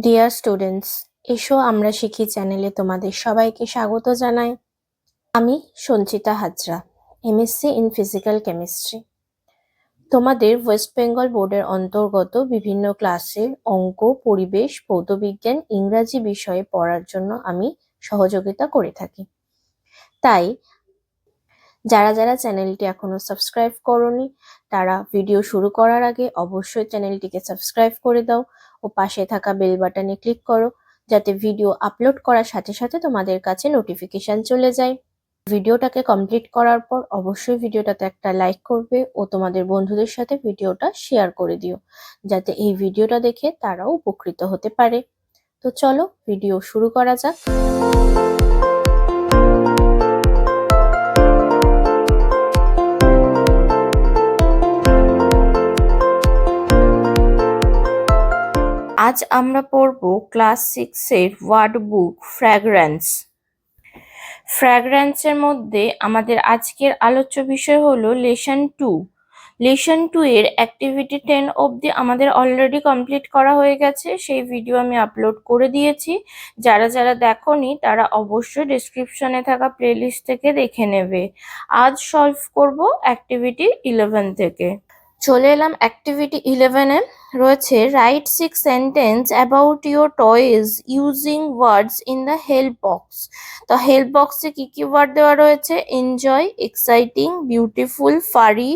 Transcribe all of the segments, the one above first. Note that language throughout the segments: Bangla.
ডিয়ার স্টুডেন্টস, এসো আমরা শিখি চ্যানেলে তোমাদের সবাইকে স্বাগত জানাই। আমি Sanchita Hazra, MSc in physical chemistry. তোমাদের ওয়েস্ট বেঙ্গল বোর্ডের অন্তর্গত বিভিন্ন ক্লাসের অঙ্ক, পরিবেশ, ভৌতবিজ্ঞান, ইংরাজি বিষয়ে পড়ার জন্য আমি সহযোগিতা করে থাকি। তাই যারা যারা চ্যানেলটি এখনো সাবস্ক্রাইব করোনি তারা ভিডিও শুরু করার আগে অবশ্যই চ্যানেলটিকে সাবস্ক্রাইব করে দাও ও পাশে থাকা বেল বাটনে ক্লিক করো, যাতে ভিডিও আপলোড করার সাথে সাথে তোমাদের কাছে নোটিফিকেশন চলে যায়। ভিডিওটাকে কমপ্লিট করার পর অবশ্যই ভিডিওটাতে একটা লাইক করবে ও তোমাদের বন্ধুদের সাথে ভিডিওটা শেয়ার করে দিও, যাতে এই ভিডিওটা দেখে তারাও উপকৃত হতে পারে। তো চলো ভিডিও শুরু করা যাক। আজ আমরা পড়ব ক্লাস 6-এর ওয়ার্ড বুক ফ্র্যাগ্রেন্স। ফ্র্যাগ্রেন্সের মধ্যে আমাদের আজকের আলোচ্য বিষয় হলো লেসন 2। লেসন 2 এর অ্যাক্টিভিটি 10 অবধি আমাদের অলরেডি কমপ্লিট করা হয়ে গেছে। সেই ভিডিও আমি আপলোড করে দিয়েছি। যারা যারা দেখোনি তারা অবশ্যই ডেসক্রিপশনে থাকা প্লেলিস্ট থেকে দেখে নেবে। আজ সলভ করব অ্যাক্টিভিটি 11 থেকে। চলে এলাম অ্যাক্টিভিটি 11-এ। রয়েছে write 6 sentences about your toys using words in the help box. তো হেল্প বক্সে কি কি ওয়ার্ড দেওয়া রয়েছে? Enjoy, exciting, beautiful, furry,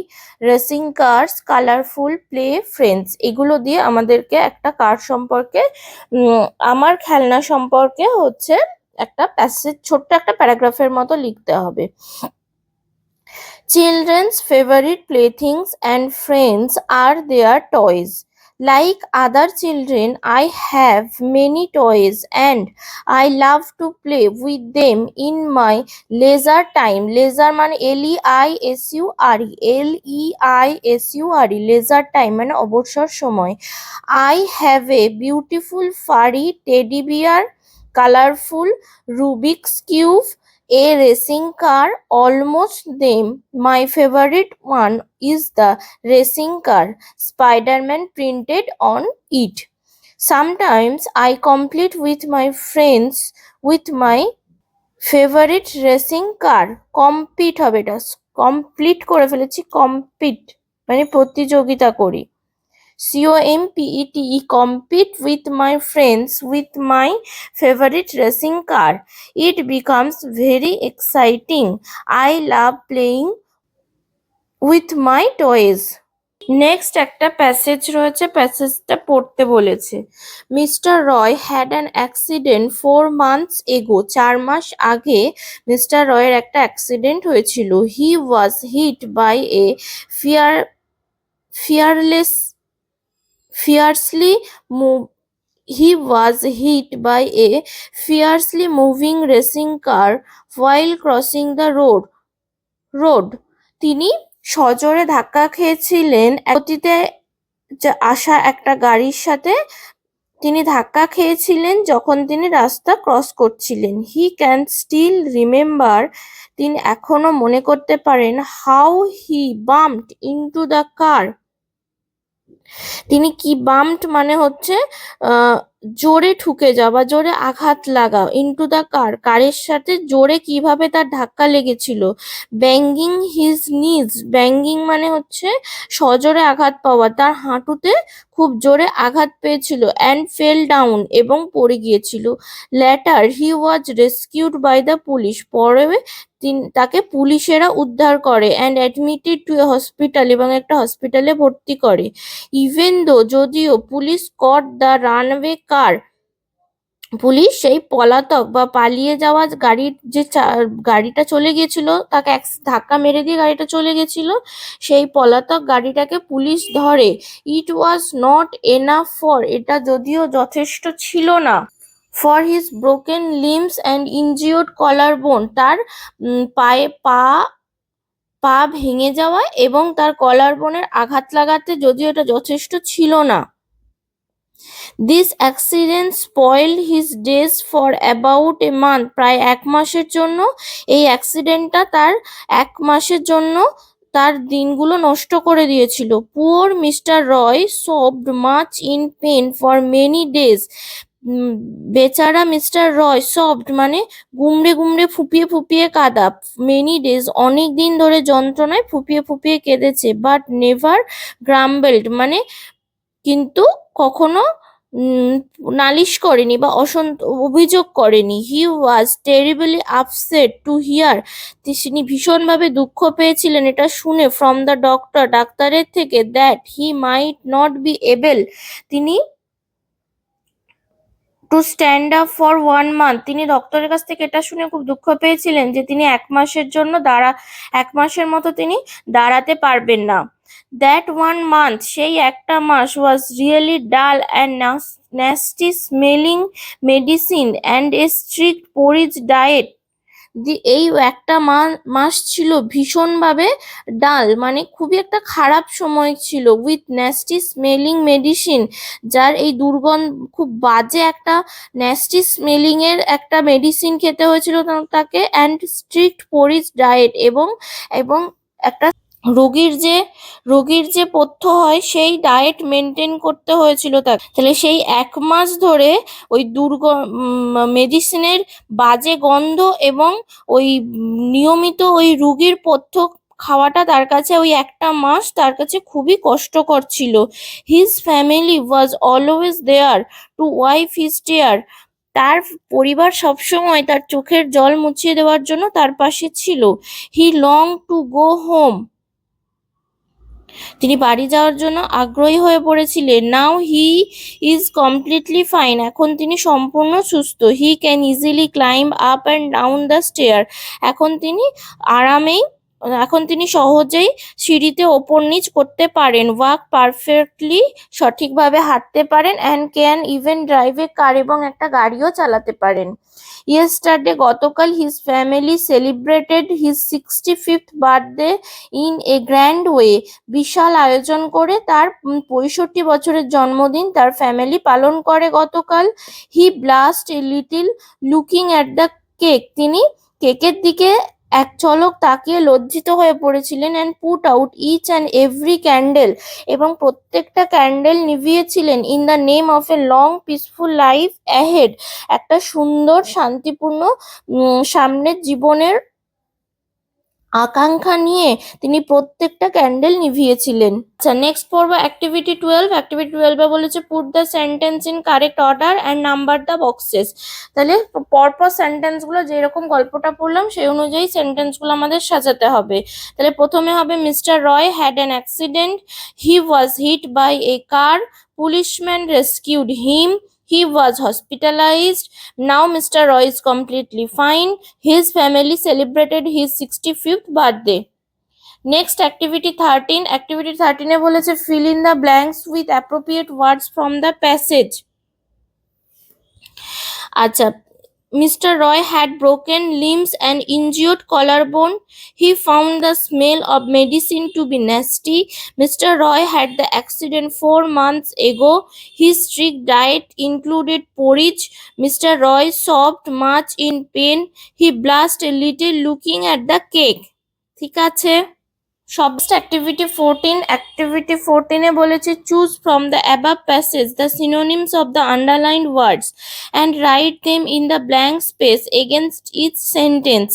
racing cars, colourful, play, friends. এগুলো দিয়ে আমাদেরকে একটা কার সম্পর্কে, আমার খেলনা সম্পর্কে হচ্ছে একটা প্যাসেজ, ছোট্ট একটা প্যারাগ্রাফের মতো লিখতে হবে। Children's favorite playthings and friends are their toys. Like other children, I have many toys and I love to play with them in my leisure time. Leisure মানে L-E-I-S-U-R-E, L-E-I-S-U-R-E, leisure time মানে অবসর সময়। I have a beautiful furry teddy bear, colorful Rubik's cube, a racing car, almost them. My favorite one is the racing car, Spider-Man printed on it. Sometimes I complete with my friends with my favorite racing car. Complete হবে, এটা কমপ্লিট করে ফেলেছি। কম্পিট মানে প্রতিযোগিতা করি। COMPETE, compete with my friends with my favorite racing car. It becomes very exciting. I love playing with my toys. Next একটা প্যাসেজ রয়েছে, প্যাসেজটা পড়তে বলেছে। Mister Roy had an accident 4 months ago. 4 মাস আগে মিস্টার রয়ের একটা অ্যাক্সিডেন্ট হয়েছিল। He was hit by a fearless fiercely move he was hit by a fiercely moving racing car while crossing the road. তিনি সজোরে ধাক্কা খেয়েছিলেন গতিতে আসা একটা গাড়ির সাথে। তিনি ধাক্কা খেয়েছিলেন যখন তিনি রাস্তা ক্রস করছিলেন। হি ক্যান স্টিল রিমেম্বার, তিনি এখনো মনে করতে পারেন, how he bumped into the কার। তিনি কি বাম্পড মানে হচ্ছে জোরে ঠুকে যাওয়া বা জোরে আঘাত লাগা। ইনটু দ্য কার, কারের সাথে জোরে কিভাবে তার ধাক্কা লেগেছিল। ব্যাঙ্গিং হিজ নিজ, ব্যাঙ্গিং মানে হচ্ছে সজোরে আঘাত পাওয়া, তার হাঁটুতে খুব জোরে আঘাত পেয়েছিল। অ্যান্ড ফেল ডাউন, এবং পড়ে গিয়েছিল। Later he was rescued by the police, পরে তাকে পুলিশেরা উদ্ধার করে। And admitted to a hospital, এবং একটা হসপিটালে ভর্তি করে। ইভেন দো, যদিও, police caught the runaway car, police সেই পলাতক বা পালিয়ে যাওয়া গাড়ির যে গাড়িটা চলে গিয়েছিল, তাকে ধাক্কা মেরে দিয়ে গাড়িটা চলে গেছিল, সেই পলাতক গাড়িটাকে পুলিশ ধরে। It was not enough for, এটা যদিও যথেষ্ট ছিল না। For his broken limbs and injured collarbone, তার পায়ে পা ভেঙে যাওয়া এবং তার কলার বোনের আঘাত লাগাতে যদিও এটা যথেষ্ট ছিল না। This accident spoiled his days for about a month, প্রায় 1 মাসের জন্য এই অ্যাক্সিডেন্টটা তার 1 মাসের জন্য তার দিনগুলো নষ্ট করে দিয়েছিল। Poor mister Roy sobbed much in pain for many days, um, বেচারা মিস্টার রয় সফট মানে গুমড়ে গুমড়ে ফুপিয়ে ফুপিয়ে কাঁদা। মেনি ডেজ অনেক দিন ধরে যন্ত্রণায় ফুপিয়ে ফুপিয়ে কেঁদেছে, বাট নেভার গ্রাম্বেলড মানে কিন্তু কখনো উম, নালিশ করেনি বা অভিযোগ করেনি। হি ওয়াজ টেরিবলি আপসেট টু হিয়ার, তিনি ভীষণভাবে দুঃখ পেয়েছিলেন এটা শুনে, ফ্রম দ্য ডক্টর, ডাক্তারের থেকে, that he might not be able, তিনি to stand up for 1 month, তিনি ডক্টরের কাছ থেকে এটা শুনে খুব দুঃখ পেয়েছিলেন যে তিনি 1 মাসের জন্য 1 মাসের মতো তিনি দাঁড়াতে পারবেন না। দ্যাট 1 মান্থ, সেই একটা মাস, ওয়াজ রিয়েলি ডাল and nasty smelling medicine and a strict porridge diet. এই একটা মাস ছিল ভীষণভাবে ডাল মানে খুবই একটা খারাপ সময় ছিল, উইথ ন্যাস্টি স্মেলিং মেডিসিন, যার এই খুব বাজে একটা ন্যাস্টি স্মেলিং এর একটা মেডিসিন খেতে হয়েছিল তাকে, অ্যান্ড স্ট্রিক্ট পোরিজ ডায়েট, এবং এবং একটা রোগীর যে পথ্য হয় সেই ডায়েট মেনটেন করতে হয়েছিল তাকে। তাহলে সেই 1 মাস ধরে ওই মেডিসিনের বাজে গন্ধ এবং ওই নিয়মিত ওই রোগীর পথ্য খাওয়াটা তার কাছে ওই একটা মাস তার কাছে খুবই কষ্টকর ছিল। His family was always there to wipe his tear, তার পরিবার সবসময় তার চোখের জল মুছিয়ে দেওয়ার জন্য তার পাশে ছিল। হি লং টু গো হোম, তিনি বাড়ি যাওয়ার জন্য আগ্রহী হয়ে পড়েছিলেন। নাও হি ইজ কমপ্লিটলি ফাইন, এখন তিনি সম্পূর্ণ সুস্থ। He can easily climb up and down the stair, এখন তিনি আরামেই এখন তিনি সহজেই সিঁড়িতে ওপর নিচ করতে পারেন। ওয়াক পারফেক্টলি, সঠিকভাবে হাঁটতে পারেন। And can even drive a car, এবং একটা গাড়িও চালাতে পারেন। ইয়েস্টারডে, গতকাল, his family celebrated his 65th birthday in a grand way, বিশাল আয়োজন করে তার 65 বছরের জন্মদিন তার ফ্যামিলি পালন করে গতকাল। He blushed a little looking at the cake, তিনি কেকের দিকে এক ঝলক তাকিয়ে লজ্জিত হয়ে পড়েছিলেন। And put out each and every candle, এবং প্রত্যেকটা ক্যান্ডেল নিভিয়েছিলেন। In the name of a long peaceful life ahead, একটা সুন্দর শান্তিপূর্ণ সামনের জীবনের আকাঙ্ক্ষা নিয়ে তিনি প্রত্যেকটা ক্যান্ডেল নিভিয়েছিলেন। আচ্ছা, নেক্সট পড়বো অ্যাক্টিভিটি 12। অ্যাক্টিভিটি 12 বলেছে put the sentence in correct order and number the boxes. তাহলে পরপর সেন্টেন্সগুলো যেরকম গল্পটা পড়লাম সেই অনুযায়ী সেন্টেন্সগুলো আমাদের সাজাতে হবে। তাহলে প্রথমে হবে Mister Roy had an accident, he was hit by a car, policeman rescued him, he was hospitalized. Now Mr. Roy is completely fine. His family celebrated his 65th birthday. Next, activity 13. Activity 13 এ বলেছে fill in the blanks with appropriate words from the passage. আচ্ছা, Mr. Roy had broken limbs and injured collarbone. He found the smell of medicine to be nasty. Mr. Roy had the accident 4 months ago. His strict diet included porridge. Mr. Roy sobbed much in pain. He blushed a little looking at the cake. ঠিক আছে? সবস্ট অ্যাক্টিভিটি 14। অ্যাক্টিভিটি 14 এ বলেছে choose from the above passage the synonyms of the underlined words and write them in the blank space against each sentence.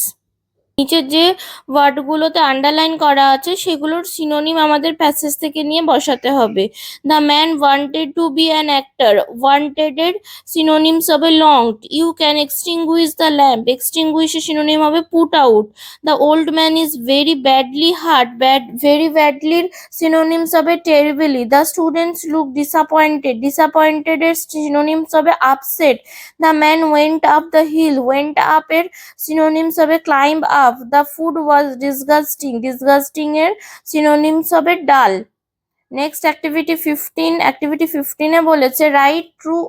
নিচের যে ওয়ার্ডগুলোতে আন্ডারলাইন করা আছে সেগুলোর সিনোনিম আমাদের প্যাসেজ থেকে নিয়ে বসাতে হবে। The man wanted to be an actor, wanted এর সিনোনিমস হবে longed. You can extinguish the lamp, এক্সটিংগুইশের সিনোনিম হবে put out. The old man is very badly hurt, very ব্যাডলির সিনোনিমস হবে terribly. The students look disappointed, disappointed এর সিনোনিমস হবে upset. The man went up the hill, went up এর synonyms হবে climb up. The food was disgusting, disgusting এর synonyms হবে dull. Next, activity 15. Activity 15 এ বলেছে write true,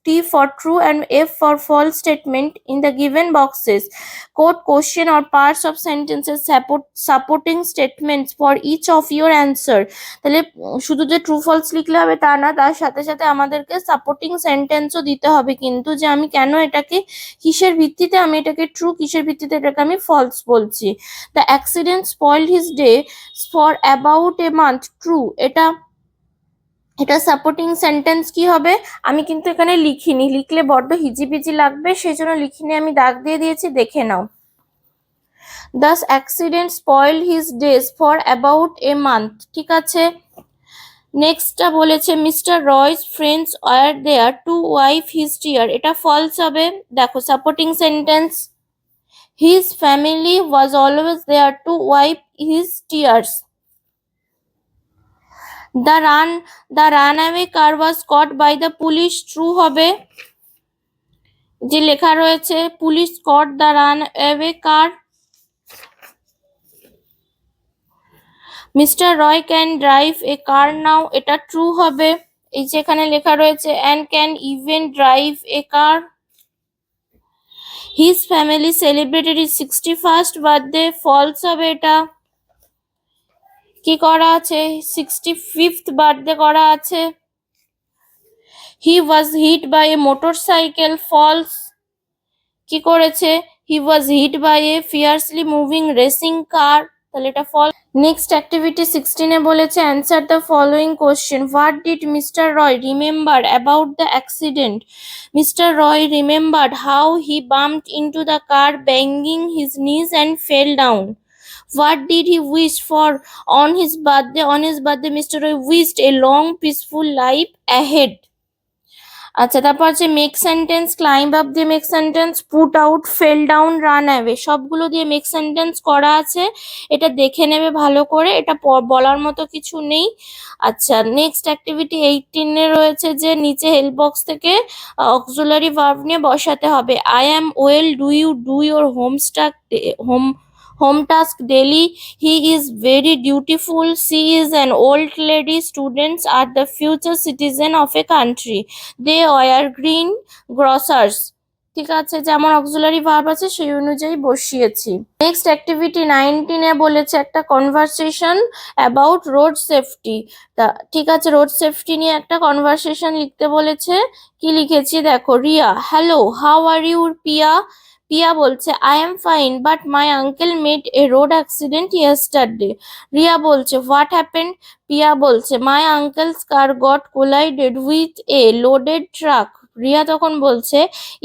T for true and F for false statement in the given boxes. Quote question or parts of sentences supporting statements for each of your answer. তাহলে শুধু যে ট্রু ফলস লিখলে হবে তা না, তার সাথে সাথে আমাদেরকে সাপোর্টিং সেন্টেন্সও দিতে হবে কিন্তু, যে আমি কেন এটাকে, কিসের ভিত্তিতে আমি এটাকে ট্রু, কিসের ভিত্তিতে এটাকে আমি ফলস বলছি। The accident spoiled his day for about a month, true, এটা এটা সাপোর্টিং সেন্টেন্স কি হবে? আমি কিন্তু এখানে লিখিনি, লিখলে বড্ড হিজিবিজি লাগবে, সেই জন্য লিখিনি, আমি দাগ দিয়ে দিয়েছি, দেখে নাও। Thus accident spoiled his days for about a month, ঠিক আছে। নেক্সটটা বলেছে mister Roy's friends were there to wipe his tear, এটা ফলস হবে। দেখো supporting sentence, his family was always there to wipe his tears. The runaway car was caught by the police, true হবে। যে লেখা রয়েছে police caught the runaway car, mister Roy can drive a car now, এটা ট্রু হবে। এই যে এখানে লেখা রয়েছে and can even drive a car, his family celebrated his 61st birthday, false হবে এটা। কি করা আছে? 65th বার্থডে করা আছে। He was hit by a motorcycle, false. কি করেছে? He was hit by a fiercely moving racing car, তাহলে এটা ফলস। নেক্সট অ্যাক্টিভিটি 16 বলেছে answer the following question, what did mister Roy remember about the accident? Mister Roy remembered how he bumped into the car banging his knees and fell down. What did he wish for on his birthday? On his birthday, Mr. Roy wished a long, peaceful life ahead. আচ্ছা, তারপর আছে মেক সেন্টেন্স, ক্লাইম্ব আপ দিয়ে make sentence, put out, fail down, run away, সবগুলো দিয়ে মেক সেন্টেন্স করা আছে। এটা দেখে নেবে ভালো করে, এটা বলার মতো কিছু নেই। আচ্ছা, নেক্সট অ্যাক্টিভিটি 18 রয়েছে যে নিচে হেল্প বক্স থেকে অক্সিলারি ভার্ব নিয়ে বসাতে হবে। I am well, do you do your home task daily, he is very dutiful, she is an old lady, students are the future citizen of a country, they wear green grocers, ঠিক আছে। যেমন অক্সিলারি ভার্ব আছে সেই অনুযায়ী বসিয়েছি। নেক্সট অ্যাক্টিভিটি 19 বলেছে একটা কনভারসেশন অ্যাবাউট রোড সেফটি, তা ঠিক আছে, রোড সেফটি নিয়ে একটা কনভারসেশন লিখতে বলেছে। কি লিখেছি দেখো, Riya, hello, how are you Piya? Piya বলছে I am fine but my uncle made a road accident yesterday. Riya বলছে হোয়াট হ্যাপেন্ড? পিয়া বলছে my uncle's car got collided with a loaded truck. Riya তখন বলছে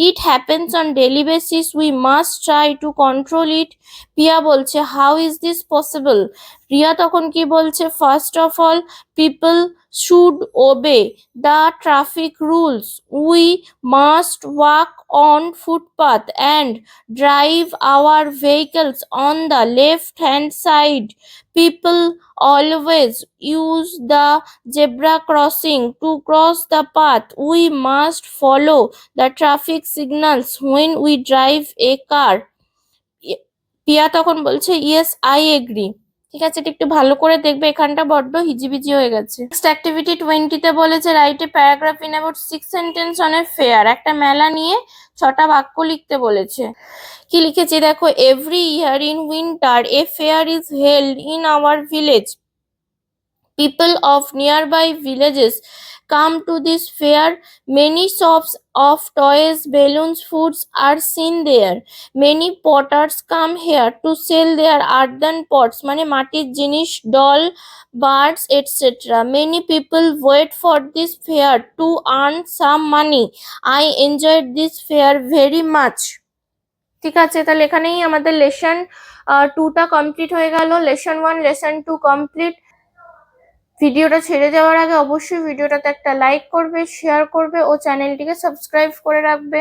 it happens on daily basis, we must try to control it. Piya বলছে how is this possible? Riya তখন কি বলছে first of all people should obey the traffic rules, we must walk on footpath and drive our vehicles on the left hand side. People always use the zebra crossing to cross the path. We must follow the traffic signals when we drive a car. পিয়া তখন বলছে ইয়েস আই এগ্রি। ঠিক আছে, এটা একটু ভালো করে দেখবে, এখানটা বড্ড হিজিবিজি হয়ে গেছে। নেক্সট অ্যাক্টিভিটি 20 বলেছে write a paragraph in about 6 sentence on a fair, একটা মেলা নিয়ে 6টা বাক্য লিখতে বলেছে। কি লিখেছি দেখো, every year in winter a fair is held in our village, people of nearby villages come to this fair, many shops of toys, balloons, foods are seen there, many potters come here to sell their earthen pots, মানে মাটির জিনিস, doll, birds, etc. Many people wait for this fair to earn some money. I enjoyed this fair very much. ঠিক আছে, তাহলে এখানেই আমাদের লেসন 2টা কমপ্লিট হয়ে গেল। Lesson 1 lesson 2 complete. ভিডিওটা ছেড়ে যাওয়ার আগে অবশ্যই ভিডিওটাতে একটা লাইক করবে, শেয়ার করবে ও চ্যানেলটিকে সাবস্ক্রাইব করে রাখবে।